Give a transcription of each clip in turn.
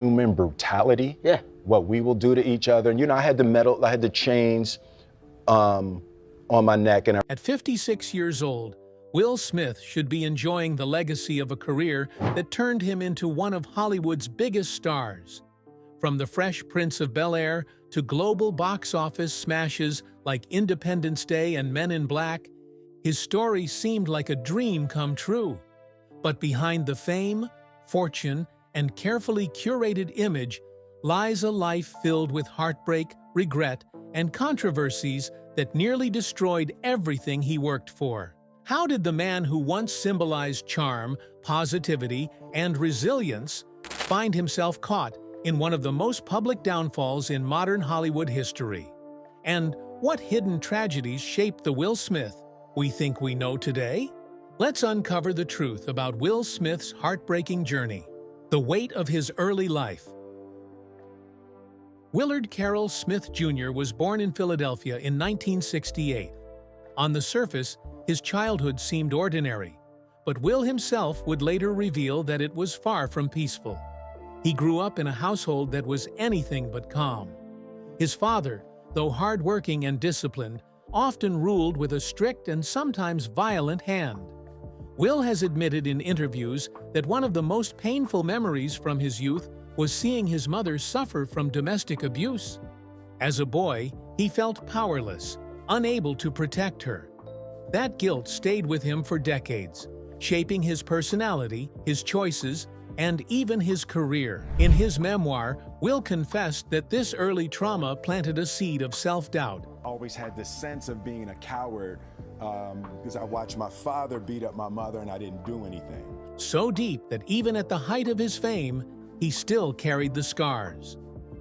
human brutality. Yeah. What we will do to each other. And I had the chains on my neck. And At 56 years old, Will Smith should be enjoying the legacy of a career that turned him into one of Hollywood's biggest stars. From the Fresh Prince of Bel-Air to global box office smashes like Independence Day and Men in Black, his story seemed like a dream come true. But behind the fame, fortune, and carefully curated image lies a life filled with heartbreak, regret, and controversies that nearly destroyed everything he worked for. How did the man who once symbolized charm, positivity, and resilience find himself caught in one of the most public downfalls in modern Hollywood history? And what hidden tragedies shaped the Will Smith we think we know today? Let's uncover the truth about Will Smith's heartbreaking journey. The weight of his early life. Willard Carroll Smith Jr. was born in Philadelphia in 1968. On the surface, his childhood seemed ordinary, but Will himself would later reveal that it was far from peaceful. He grew up in a household that was anything but calm. His father, though hardworking and disciplined, often ruled with a strict and sometimes violent hand. Will has admitted in interviews that one of the most painful memories from his youth was seeing his mother suffer from domestic abuse. As a boy, he felt powerless, unable to protect her. That guilt stayed with him for decades, shaping his personality, his choices, and even his career. In his memoir, Will confessed that this early trauma planted a seed of self-doubt. I always had this sense of being a coward because I watched my father beat up my mother and I didn't do anything. So deep that even at the height of his fame, he still carried the scars.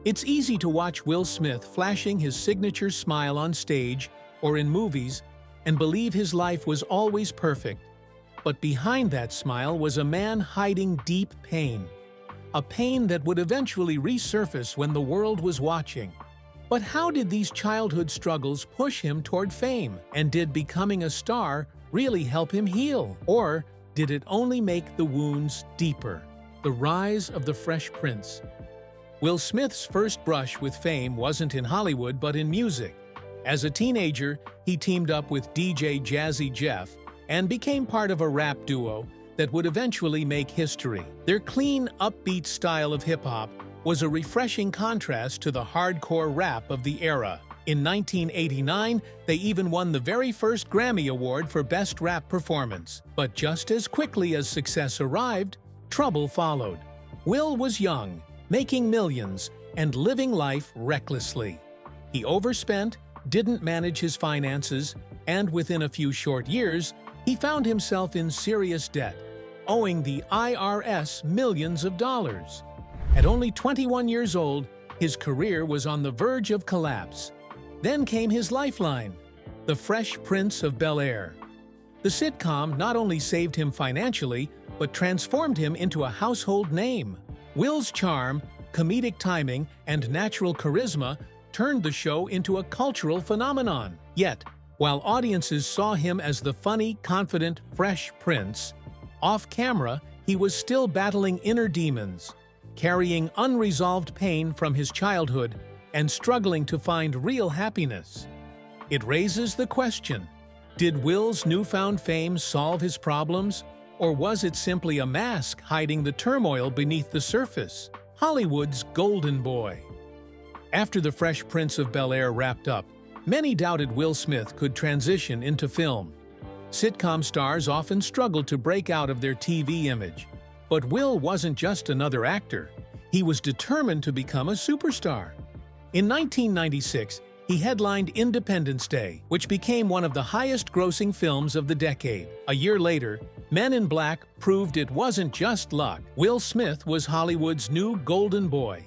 It's easy to watch Will Smith flashing his signature smile on stage or in movies and believe his life was always perfect. But behind that smile was a man hiding deep pain. A pain that would eventually resurface when the world was watching. But how did these childhood struggles push him toward fame? And did becoming a star really help him heal? Or did it only make the wounds deeper? The rise of the Fresh Prince. Will Smith's first brush with fame wasn't in Hollywood but in music. As a teenager, he teamed up with DJ Jazzy Jeff and became part of a rap duo that would eventually make history. Their clean, upbeat style of hip-hop was a refreshing contrast to the hardcore rap of the era. In 1989, they even won the very first Grammy Award for Best Rap Performance. But just as quickly as success arrived, trouble followed. Will was young, making millions, and living life recklessly. He overspent, didn't manage his finances, and within a few short years, he found himself in serious debt, owing the IRS millions of dollars. At only 21 years old, his career was on the verge of collapse. Then came his lifeline, The Fresh Prince of Bel-Air. The sitcom not only saved him financially, but transformed him into a household name. Will's charm, comedic timing, and natural charisma turned the show into a cultural phenomenon. Yet, while audiences saw him as the funny, confident, fresh prince, off-camera, he was still battling inner demons, carrying unresolved pain from his childhood and struggling to find real happiness. It raises the question, did Will's newfound fame solve his problems, or was it simply a mask hiding the turmoil beneath the surface? Hollywood's golden boy. After The Fresh Prince of Bel-Air wrapped up, many doubted Will Smith could transition into film. Sitcom stars often struggled to break out of their TV image. But Will wasn't just another actor. He was determined to become a superstar. In 1996, he headlined Independence Day, which became one of the highest-grossing films of the decade. A year later, Men in Black proved it wasn't just luck. Will Smith was Hollywood's new golden boy.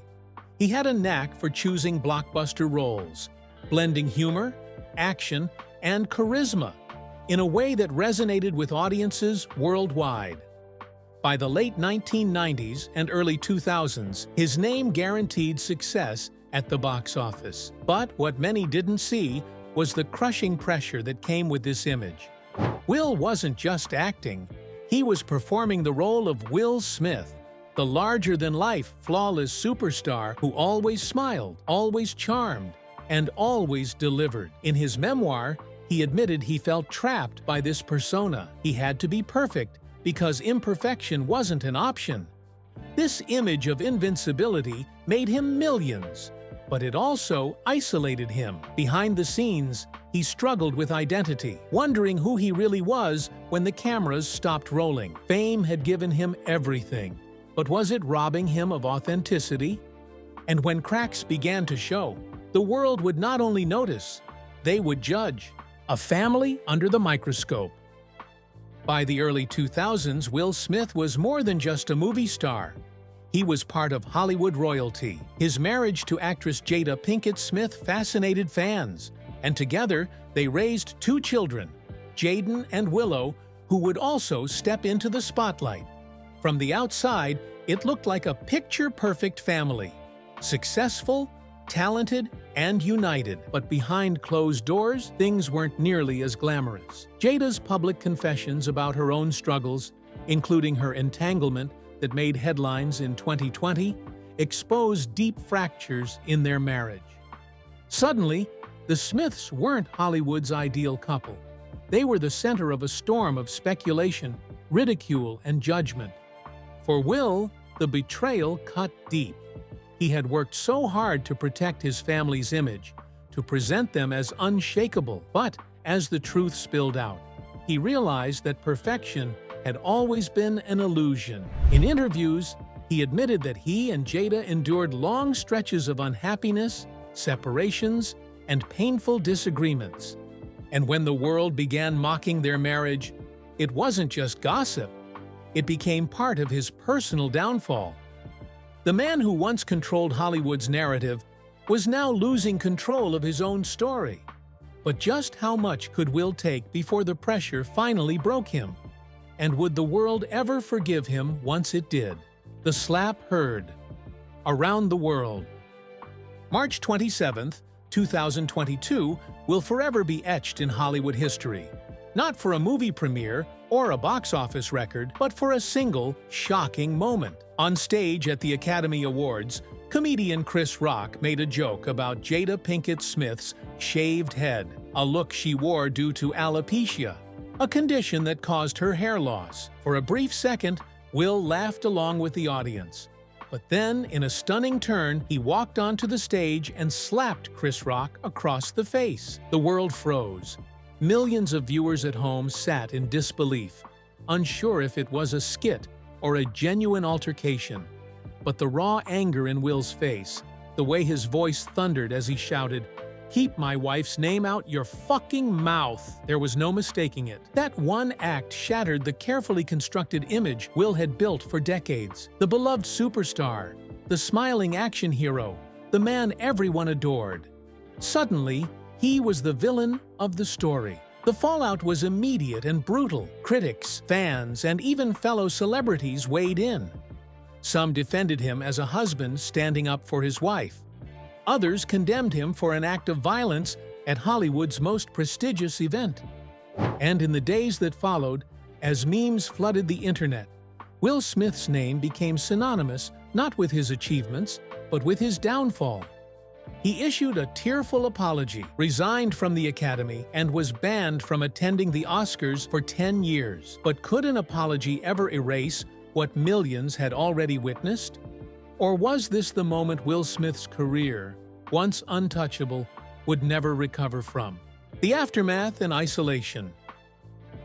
He had a knack for choosing blockbuster roles, blending humor, action, and charisma in a way that resonated with audiences worldwide. By the late 1990s and early 2000s, his name guaranteed success at the box office. But what many didn't see was the crushing pressure that came with this image. Will wasn't just acting, he was performing the role of Will Smith, the the larger-than-life, flawless superstar who always smiled, always charmed, and always delivered. In his memoir, he admitted he felt trapped by this persona. He had to be perfect because imperfection wasn't an option. This image of invincibility made him millions, but it also isolated him. Behind the scenes, he struggled with identity, wondering who he really was when the cameras stopped rolling. Fame had given him everything, but was it robbing him of authenticity? And when cracks began to show, the world would not only notice, they would judge. A family under the microscope. By the early 2000s, Will Smith was more than just a movie star. He was part of Hollywood royalty. His marriage to actress Jada Pinkett Smith fascinated fans, and together they raised 2 children, Jaden and Willow, who would also step into the spotlight. From the outside, it looked like a picture-perfect family. Successful, talented, and united. But behind closed doors, things weren't nearly as glamorous. Jada's public confessions about her own struggles, including her entanglement that made headlines in 2020, exposed deep fractures in their marriage. Suddenly, the Smiths weren't Hollywood's ideal couple. They were the center of a storm of speculation, ridicule, and judgment. For Will, the betrayal cut deep. He had worked so hard to protect his family's image, to present them as unshakable. But as the truth spilled out, he realized that perfection had always been an illusion. In interviews, he admitted that he and Jada endured long stretches of unhappiness, separations, and painful disagreements. And when the world began mocking their marriage, it wasn't just gossip. It became part of his personal downfall. The man who once controlled Hollywood's narrative was now losing control of his own story. But just how much could Will take before the pressure finally broke him? And would the world ever forgive him once it did? The slap heard. Around the world. March 27, 2022 will forever be etched in Hollywood history. Not for a movie premiere or a box office record, but for a single, shocking moment. On stage at the Academy Awards, comedian Chris Rock made a joke about Jada Pinkett Smith's shaved head, a look she wore due to alopecia, a condition that caused her hair loss. For a brief second, Will laughed along with the audience. But then, in a stunning turn, he walked onto the stage and slapped Chris Rock across the face. The world froze. Millions of viewers at home sat in disbelief, unsure if it was a skit or a genuine altercation. But the raw anger in Will's face, the way his voice thundered as he shouted, "Keep my wife's name out your fucking mouth," there was no mistaking it. That one act shattered the carefully constructed image Will had built for decades. The beloved superstar, the smiling action hero, the man everyone adored. Suddenly, he was the villain of the story. The fallout was immediate and brutal. Critics, fans, and even fellow celebrities weighed in. Some defended him as a husband standing up for his wife. Others condemned him for an act of violence at Hollywood's most prestigious event. And in the days that followed, as memes flooded the internet, Will Smith's name became synonymous not with his achievements, but with his downfall. He issued a tearful apology, resigned from the Academy, and was banned from attending the Oscars for 10 years. But could an apology ever erase what millions had already witnessed? Or was this the moment Will Smith's career, once untouchable, would never recover from? The aftermath and isolation.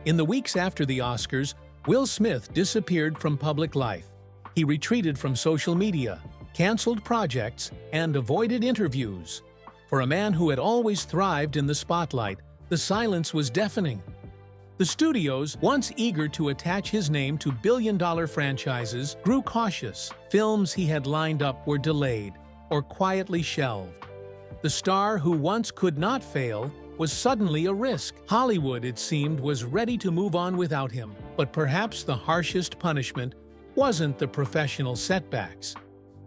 In the weeks after the Oscars, Will Smith disappeared from public life. He retreated from social media, canceled projects, and avoided interviews. For a man who had always thrived in the spotlight, the silence was deafening. The studios, once eager to attach his name to billion-dollar franchises, grew cautious. Films he had lined up were delayed or quietly shelved. The star who once could not fail was suddenly a risk. Hollywood, it seemed, was ready to move on without him. But perhaps the harshest punishment wasn't the professional setbacks.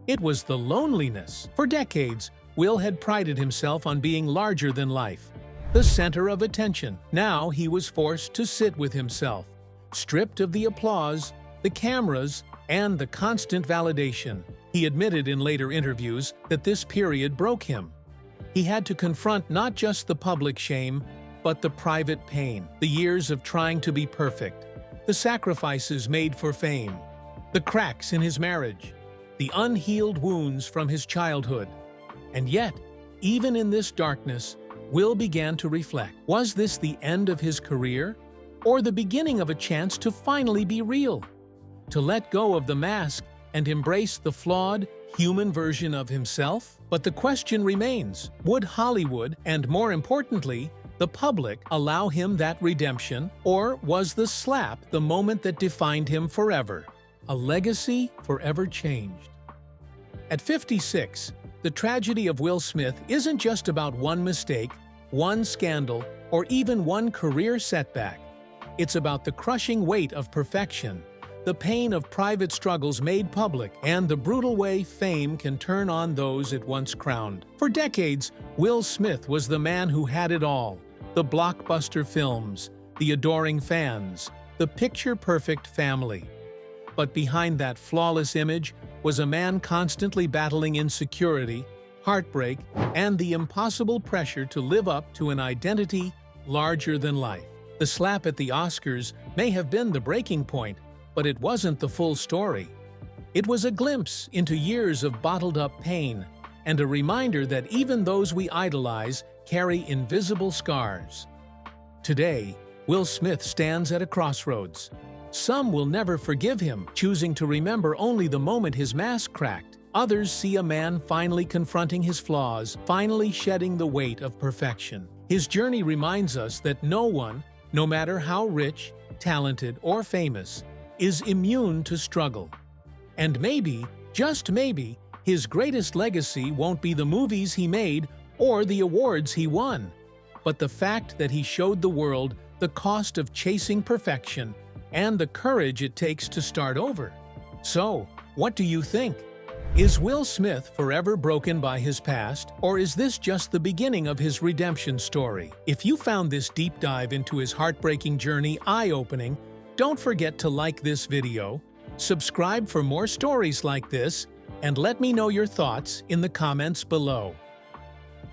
It was the loneliness. For decades, Will had prided himself on being larger than life, the center of attention. Now he was forced to sit with himself, stripped of the applause, the cameras, and the constant validation. He admitted in later interviews that this period broke him. He had to confront not just the public shame, but the private pain, the years of trying to be perfect, the sacrifices made for fame, the cracks in his marriage, the unhealed wounds from his childhood. And yet, even in this darkness, Will began to reflect. Was this the end of his career, or the beginning of a chance to finally be real? To let go of the mask and embrace the flawed, human version of himself? But the question remains, would Hollywood, and more importantly, the public, allow him that redemption, or was the slap the moment that defined him forever? A legacy forever changed. At 56, the tragedy of Will Smith isn't just about one mistake, one scandal, or even one career setback. It's about the crushing weight of perfection, the pain of private struggles made public, and the brutal way fame can turn on those it once crowned. For decades, Will Smith was the man who had it all: the blockbuster films, the adoring fans, the picture-perfect family. But behind that flawless image was a man constantly battling insecurity, heartbreak, and the impossible pressure to live up to an identity larger than life. The slap at the Oscars may have been the breaking point, but it wasn't the full story. It was a glimpse into years of bottled-up pain, and a reminder that even those we idolize carry invisible scars. Today, Will Smith stands at a crossroads. Some will never forgive him, choosing to remember only the moment his mask cracked. Others see a man finally confronting his flaws, finally shedding the weight of perfection. His journey reminds us that no one, no matter how rich, talented, or famous, is immune to struggle. And maybe, just maybe, his greatest legacy won't be the movies he made or the awards he won, but the fact that he showed the world the cost of chasing perfection and the courage it takes to start over. So, what do you think? Is Will Smith forever broken by his past, or is this just the beginning of his redemption story? If you found this deep dive into his heartbreaking journey eye-opening, don't forget to like this video, subscribe for more stories like this, and let me know your thoughts in the comments below.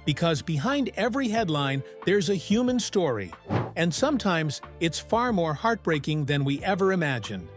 Because behind every headline, there's a human story, and sometimes it's far more heartbreaking than we ever imagined.